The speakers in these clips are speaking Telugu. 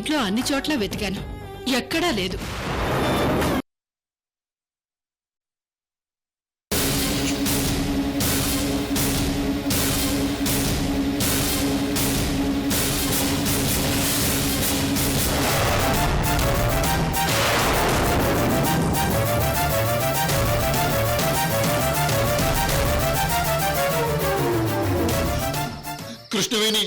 ఇంట్లో అన్ని చోట్ల వెతికాను, ఎక్కడా లేదు. కృష్ణవేణి,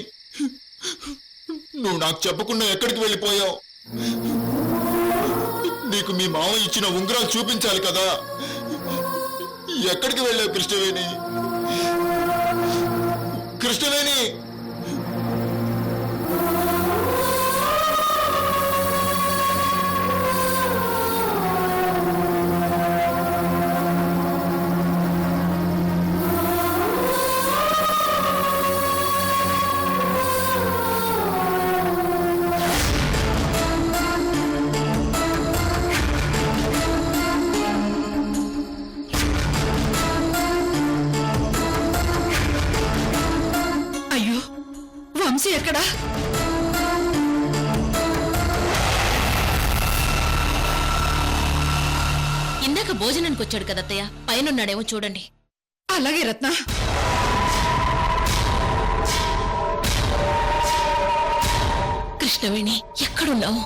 నువ్వు నాకు చెప్పకుండా ఎక్కడికి వెళ్ళిపోయావు? నీకు మీ మామ ఇచ్చిన ఉంగరాలు చూపించాలి కదా. ఎక్కడికి వెళ్ళావు కృష్ణవేణి? కృష్ణవేణి, వంశీ ఎక్కడా? ఇందాక భోజనానికి వచ్చాడు కదత్తయ్య, పైనున్నాడేమో చూడండి. అలాగే రత్న. కృష్ణవేణి, ఎక్కడున్నావు?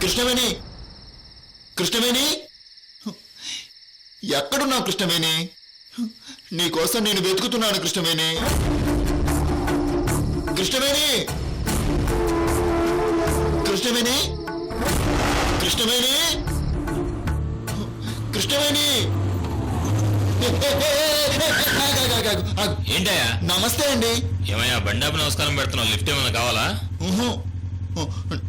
కృష్ణవేణి, కృష్ణవేణి, ఎక్కడున్నావు కృష్ణవేణి? నీకోసం నేను వెతుకుతున్నాను కృష్ణవేణి. కృష్ణవేణి, కృష్ణవేణి, కృష్ణవేణి, కృష్ణవేణి. ఏంటయ్యా? నమస్తే అండి. ఏమయ్యా బండాపు నమస్కారం పెడుతున్నావు? లిఫ్ట్ ఏమైనా కావాలా?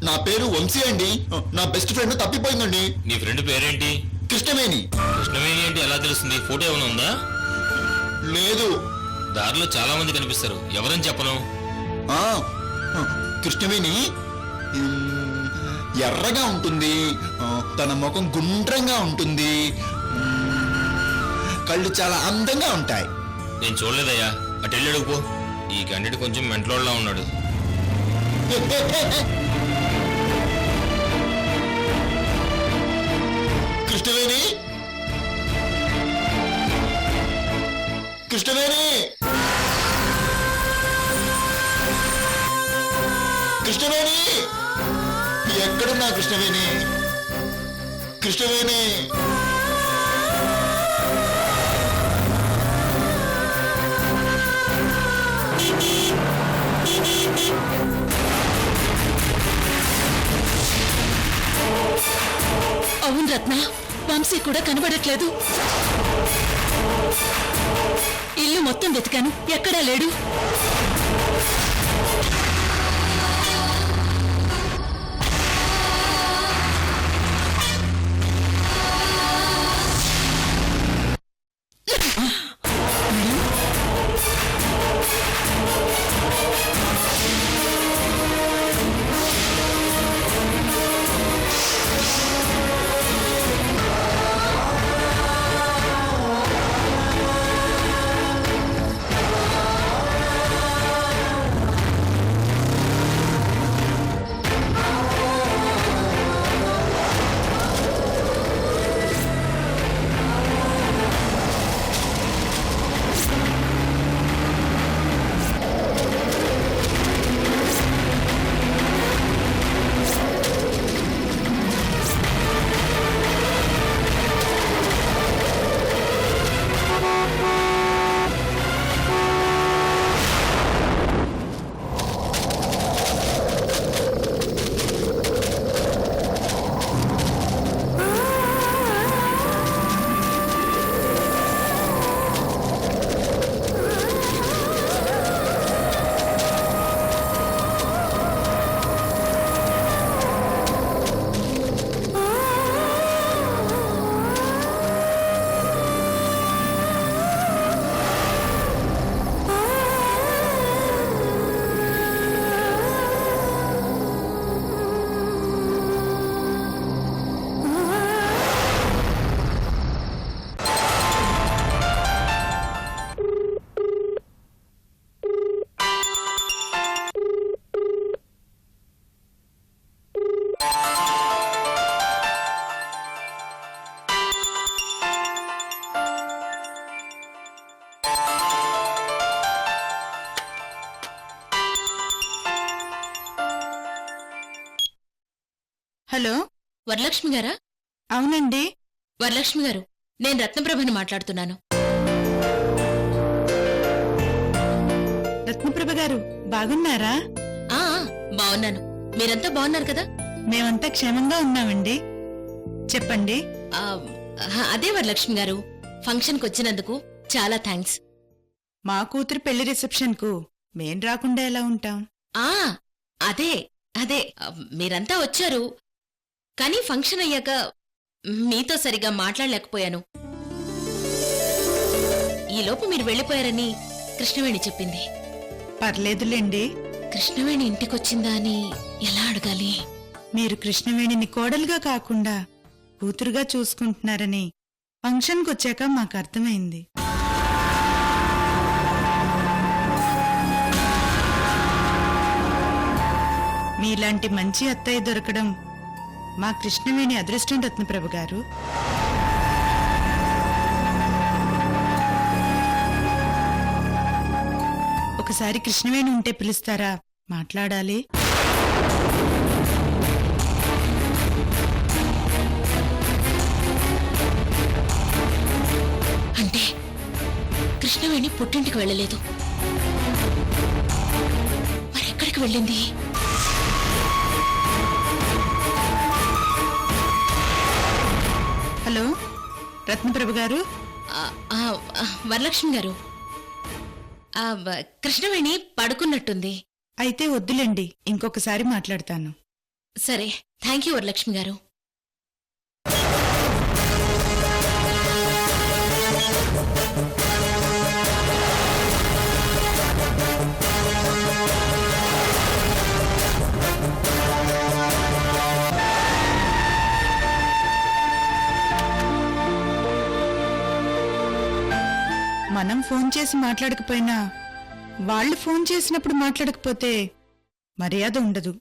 నా పేరు వంశీ అండి. నా బెస్ట్ ఫ్రెండ్ తప్పిపోయిందండి. నీ ఫ్రెండ్ పేరేంటి? కృష్ణవేణి. కృష్ణవేణి ఏంటి ఎలా తెలుస్తుంది? ఫోటో ఏమైనా ఉందా? లేదు. దారిలో చాలా మంది కనిపిస్తారు, ఎవరని చెప్పను. కృష్ణవేణి ఎర్రగా ఉంటుంది, తన ముఖం గుండ్రంగా ఉంటుంది, కళ్ళు చాలా అందంగా ఉంటాయి. నేను చూడలేదయ్యా, అటు వెళ్ళి అడుగుపో. ఈ క్యాండిడేట్ కొంచెం మెంటలోడ్లా ఉన్నాడు. కృష్ణవేణి, కృష్ణవేణి, కృష్ణవేణి, ఎక్కడున్నా కృష్ణవేణి? కృష్ణవేణి, అవును రత్న, వంశీ కూడా కనబడట్లేదు. ఇల్లు మొత్తం వెతికాను, ఎక్కడా లేడు. హలో వరలక్ష్మి గారా? అవునండి. వరలక్ష్మి గారు, నేను రత్నప్రభని మాట్లాడుతున్నాను. రత్నప్రభ గారు బాగున్నారా? ఆ బాగున్నాను. మీరంతా బాగున్నారు కదా? మేమంతా క్షేమంగా ఉన్నామండి. చెప్పండి. ఆ, అదే వరలక్ష్మి గారు, ఫంక్షన్కి వచ్చినందుకు చాలా థ్యాంక్స్. మా కూతురు పెళ్లి రిసెప్షన్ కు మేం రాకుండా ఎలా ఉంటాం? ఆ అదే అదే మీరంతా వచ్చారు, కానీ ఫంక్షన్ అయ్యాక మీతో సరిగా మాట్లాడలేకపోయాను. ఈలోపు మీరు వెళ్ళిపోయారని కృష్ణవేణి చెప్పింది. పర్లేదులేండి. కృష్ణవేణి ఇంటికొచ్చిందా అని ఎలా అడగాలి? మీరు కృష్ణవేణిని కోడలుగా కాకుండా కూతురుగా చూసుకుంటున్నారని ఫంక్షన్కి వచ్చాక మాకు అర్థమైంది. మీలాంటి మంచి అత్తయ్య దొరకడం మా కృష్ణవేణి అదృష్టం రత్నప్రభ గారు. ఒకసారి కృష్ణవేణి ఉంటే పిలుస్తారా? మాట్లాడాలి. అంటే కృష్ణవేణి పుట్టింటికి వెళ్ళలేదు, మరెక్కడికి వెళ్ళింది? హలో రత్నప్రభ గారు. వరలక్ష్మి గారు, కృష్ణవేణి పడుకున్నట్టుంది. అయితే వద్దులేండి, ఇంకొకసారి మాట్లాడతాను. సరే, థ్యాంక్ యూ వరలక్ష్మి గారు. మనం ఫోన్ చేసి మాట్లాడకపోయినా వాళ్ళు ఫోన్ చేసినప్పుడు మాట్లాడకపోతే మర్యాద ఉండదు.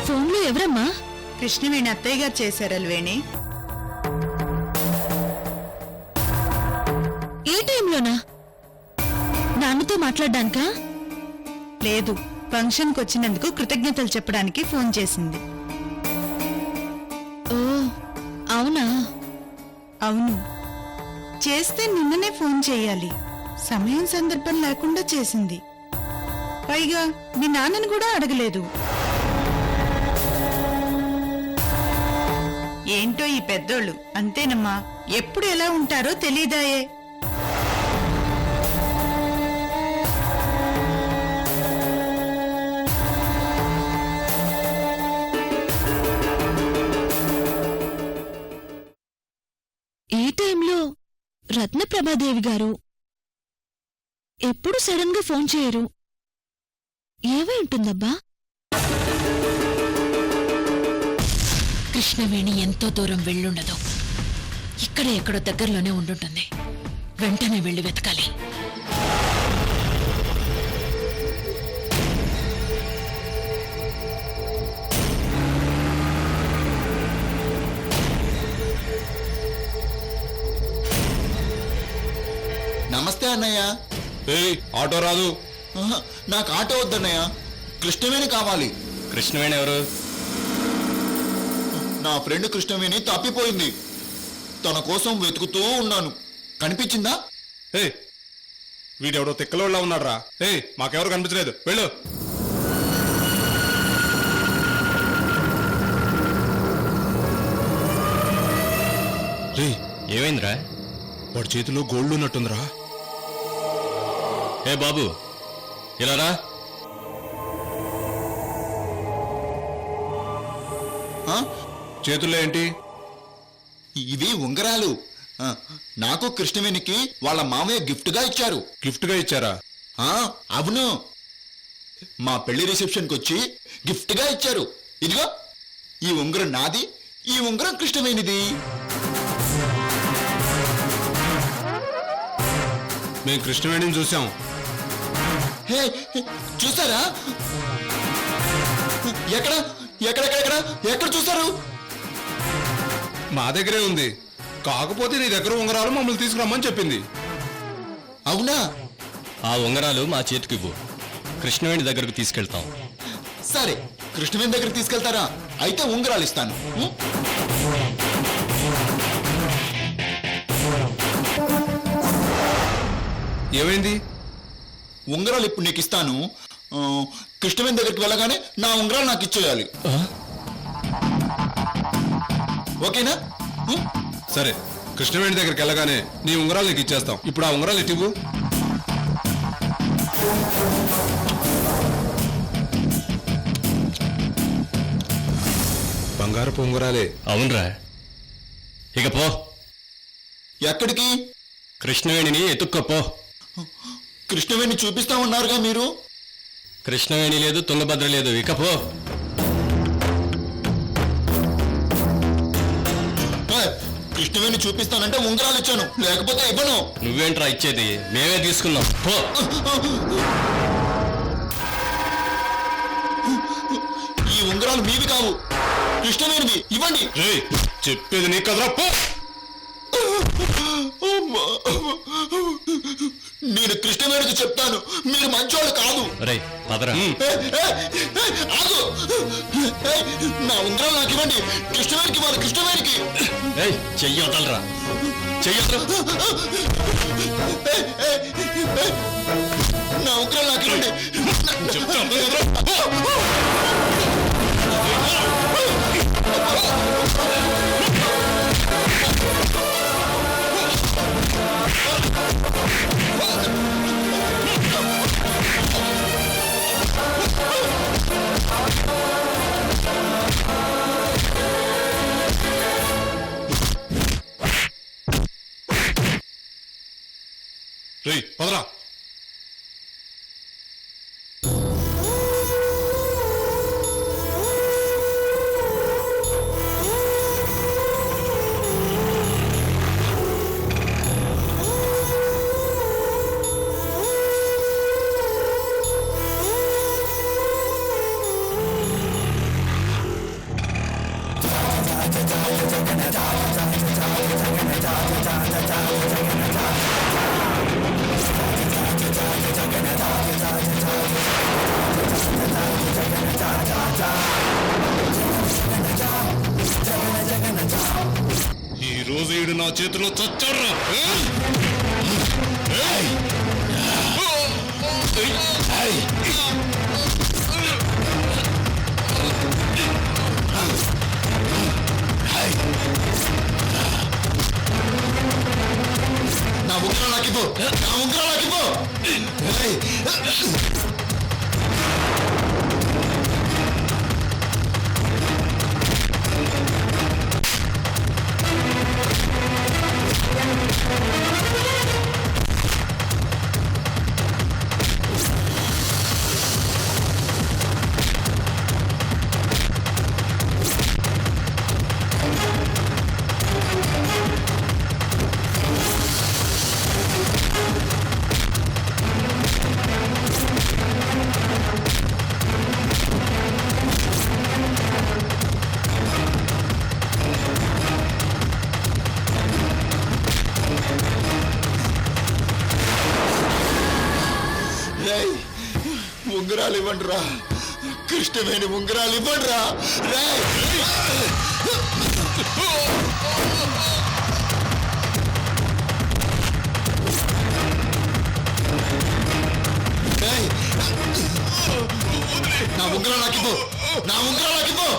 ఫోన్లో ఎవరమ్మా? కృష్ణవేణి అత్తయ్య గారు చేశారు. అల్వేణి, ఏ టైంలోనా? నాన్నతో మాట్లాడ్డానికా? లేదు, ఫంక్షన్కి వచ్చినందుకు కృతజ్ఞతలు చెప్పడానికి ఫోన్ చేసింది. ఓ అవునా? అవును, చేస్తే నిన్ననే ఫోన్ చేయాలి. సమయం సందర్భం లేకుండా చేసింది. పైగా మీ నాన్నని కూడా అడగలేదు. ఏంటో ఈ పెద్దోళ్ళు అంతేనమ్మా, ఎప్పుడు ఎలా ఉంటారో తెలీదాయే. ఈ టైంలో రత్నప్రభాదేవి గారు ఎప్పుడు సడన్ గా ఫోన్ చేయరు. ఏమై ఉంటుందబ్బా? కృష్ణవేణి ఎంతో దూరం వెళ్ళుండదు, ఇక్కడే ఎక్కడో దగ్గరలోనే ఉండుంటుంది. వెంటనే వెళ్ళి వెతకాలి. నమస్తే అన్నయ్య. ఆటో రాదు. ఆహా, నాకు ఆటో వద్దన్నయ్య, కృష్ణవేణి కావాలి. కృష్ణవేణి ఎవరు? నా ఫ్రెండ్ కృష్ణవేణి తప్పిపోయింది. తన కోసం వెతుకుతూ ఉన్నాను. కనిపించిందా? వీడెవడో తిక్కలోళ్ళ ఉన్నాడ్రా. మాకెవరు కనిపించలేదు, వెళ్ళు. ఏమైందిరా? వాడి చేతిలో గోల్డ్ ఉన్నట్టుందిరా. ఏ బాబు, ఇలా రా. ఆ? చేతుల్లో ఏంటి? ఇవి ఉంగరాలు. నాకు కృష్ణవేణికి వాళ్ళ మామయ్య గిఫ్ట్ గా ఇచ్చారు. గిఫ్ట్ గా ఇచ్చారా? అవును, మా పెళ్లి రిసెప్షన్కి వచ్చి గిఫ్ట్ గా ఇచ్చారు. ఇదిగో, ఈ ఉంగరం నాది, ఈ ఉంగరం కృష్ణవేణిది. మేము కృష్ణవేణిని చూసాం. హే, చూసారా? ఎక్కడ ఎక్కడెక్కడెక్కడ ఎక్కడ చూసారు? మా దగ్గరే ఉంది, కాకపోతే నీ దగ్గర ఉంగరాలు మమ్మల్ని తీసుకురమ్మని చెప్పింది. అవునా? ఆ ఉంగరాలు మా చేతికివ్వు, కృష్ణవేణి దగ్గరకు తీసుకెళ్తాం. సరే, కృష్ణవేణి దగ్గర తీసుకెళ్తారా? అయితే ఉంగరాలు ఇస్తాను. ఉం? ఏమైంది? ఉంగరాలు ఇప్పుడు నీకు ఇస్తాను. కృష్ణవేణి దగ్గరికి వెళ్ళగానే నా ఉంగరాలు నాకు ఇచ్చేయాలి. ఓకేనా? ఉం? సరే, కృష్ణవేణి దగ్గరికి వెళ్ళగానే నీ ఉంగరాలు నీకు ఇచ్చేస్తాం. ఇప్పుడు ఆ ఉంగరాలు ఇటివ్వు. బంగారపు ఉంగరాలే. అవునరా, ఇక పో, ఎక్కడికి? కృష్ణవేణిని ఎత్తుక్కోపో. కృష్ణవేణి చూపిస్తామన్నారుగా మీరు. కృష్ణవేణి లేదు, తుంగభద్ర లేదు, ఇక పో. కృష్ణవేణి చూపిస్తానంటే ఉంగరాలు ఇచ్చాను, లేకపోతే ఇవ్వను. నువ్వేంట్రా ఇచ్చేది? మేమే తీసుకున్నాం, పో. ఈ ఉంగరాలు మీవి కావు, కృష్ణవేణివి. ఇవ్వండి. రేయ్, చెప్పేది నీ కదరా, పో. అమ్మా! నేను కృష్ణవేణికి చెప్తాను, మీరు మంచోళ్ళు కాదు. రే పదరా. ఆగు! నా ఉంగరాలు నాకు ఇవ్వండి. కృష్ణవేణికి వాళ్ళ కృష్ణవేణికి. చెయ్యొదలరా, చెయ్యొదరా. నా ఉంగరాలు నాకు ఇవ్వండి. రేయ్, పదరా. ఈ రోజు ఈడు నా చేతిలో చచ్చాడ్రా. నా ఉంగరాలు నాకు ఇవ్వు. నా ఉంగరాలు నాకు ఇవ్వు. ఉంగరాలు ఇవ్వండి రా, కృష్ణవేణి ఉంగరాలు ఇవ్వండి రా. నా ఉంగరాలు నాకు ఇవ్వు. నా ఉంగరాలు నాకు ఇవ్వు.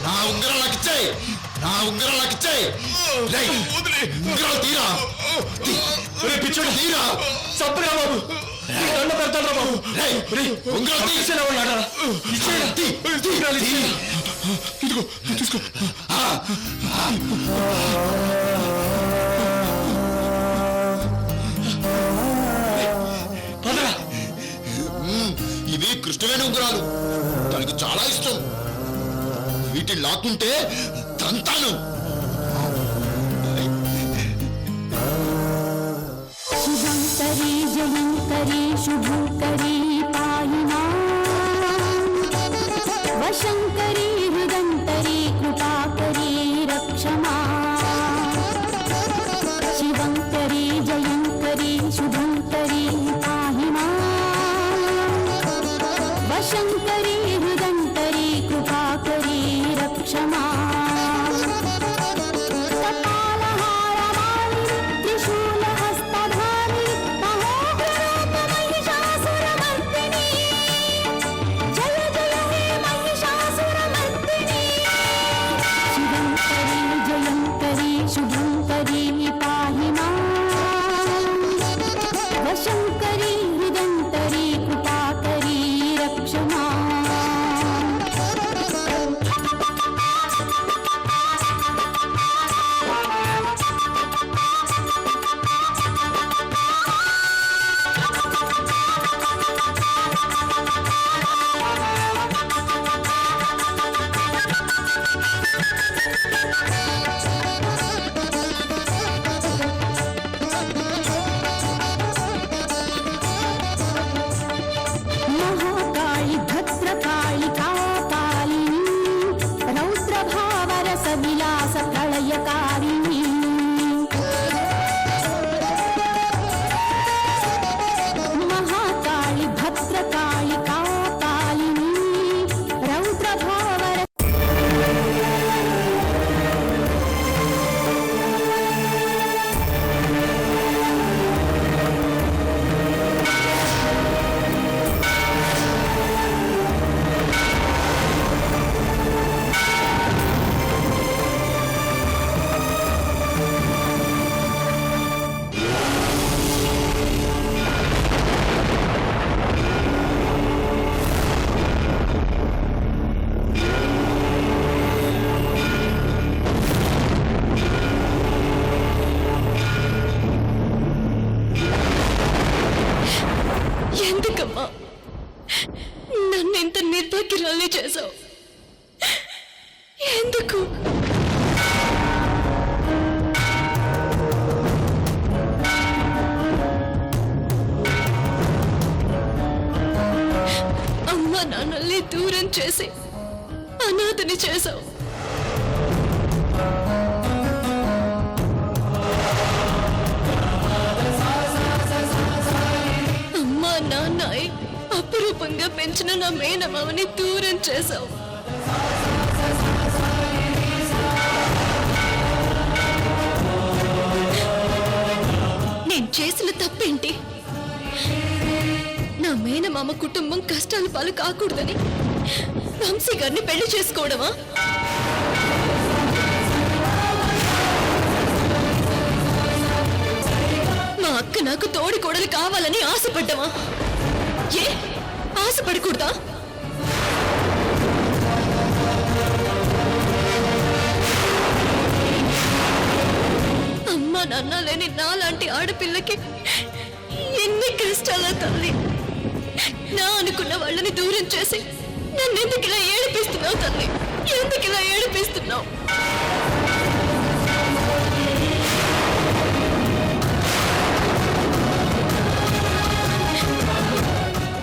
నా ఉంగరాలు నాకు ఇచ్చాయి. నా ఉంగరాలు నాకు ఇచ్చాయి. ఉంగరాలు తీరా. పిచ్చోడు తీరా. చప్పురా బాబు, దండ పెడతాడ్రా బాబు. ఉంగరాలు ఇదిగో తీసుకో. ఇవి కృష్ణవేణి ఉంగరాలు, తనకు చాలా ఇష్టం. వీటిని లాక్కుంటే తంతాను. శుభంకరీ జయంకరీ శుభంకరీ పాయినా వశంకరీ హృదంకరీ కృపాకరీ రక్షమా శివంకరీ జయంకరీ శుభంకరీ పాయినా చేసి అనాథని చేశావు. అమ్మా నాన్న అపురూపంగా పెంచిన నా మేనమామని దూరం చేశావు. నేను చేసిన తప్పేంటి? నా మేనమామ కుటుంబం కష్టాల పాలు కాకూడదని వంశీ గారిని పెళ్లి చేసుకోవడమా? మా అక్క నాకు తోడి కోడలు కావాలని ఆశపడ్డమా? ఏ ఆశపడకూడదా? అమ్మా నాన్న లేని నాలాంటి ఆడపిల్లకి ఎన్ని కష్టాలా తల్లి. నా అనుకున్న వాళ్ళని దూరం చేసి నన్ను ఎందుకు ఇలా ఏడిపిస్తున్నావు తల్లి? ఎందుకు ఇలా ఏడిపిస్తున్నావు?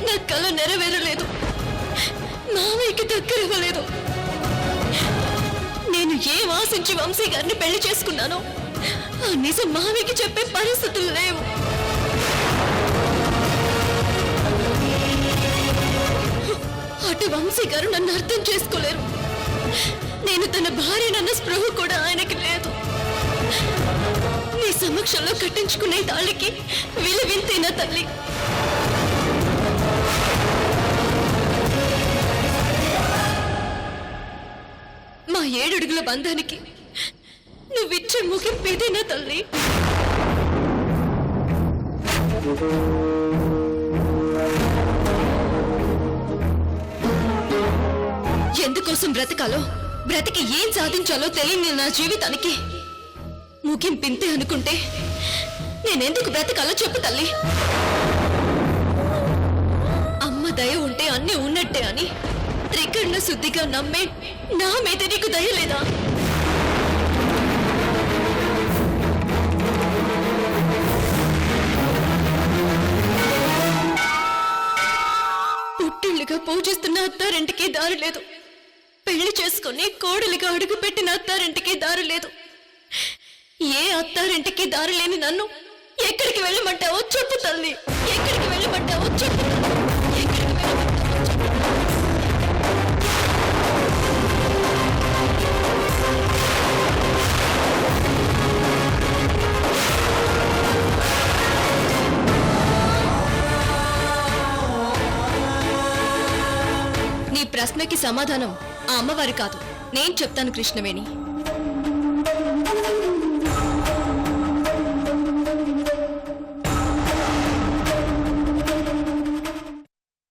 నా కళ నెరవేరలేదు, మావయ్యకి దగ్గర ఇవ్వలేదు. నేను ఏం ఆశించి వంశీ గారిని పెళ్లి చేసుకున్నానో ఆ నిజం మావయ్యకి చెప్పే పరిస్థితులు లేవు. అటు వంశీ గారు నన్ను అర్థం చేసుకోలేరు. నేను తన భార్యనన్న స్పృహ కూడా ఆయనకి లేదు. నీ సమక్షంలో కట్టించుకునే తాళికి విలువింతేనా తల్లి? మా 7 అడుగుల బంధానికి నువ్విచ్చే ముగింపు ఇదేనా తల్లి? ఎందుకోసం బ్రతకాలో, బ్రతికి ఏం సాధించాలో తెలియని నా జీవితానికి ముగింపింతే అనుకుంటే నేనెందుకు బ్రతకాలో చెప్పు తల్లి. అమ్మ దయ ఉంటే అన్నీ ఉన్నట్టే అని త్రికరణ శుద్ధిగా నమ్మే నా మీద నీకు దయ లేదా? పుట్టిళ్ళుగా పూజిస్తున్న అత్తారింటికి దారి లేదు. పెళ్లి చేసుకుని కోడలిగా అడుగు పెట్టిన అత్తారింటికి దారి లేదు. ఏ అత్తారింటికి దారి లేని నన్ను ఎక్కడికి వెళ్ళమంటావో చెప్పు తల్లి. ఎక్కడికి వెళ్ళమంటావో చెప్పు. ఎక్కడికి వెళ్ళమంటావో చెప్పు. నీ ప్రశ్నకి సమాధానం ఆ అమ్మవారి కాదు, నేను చెప్తాను కృష్ణవేణి.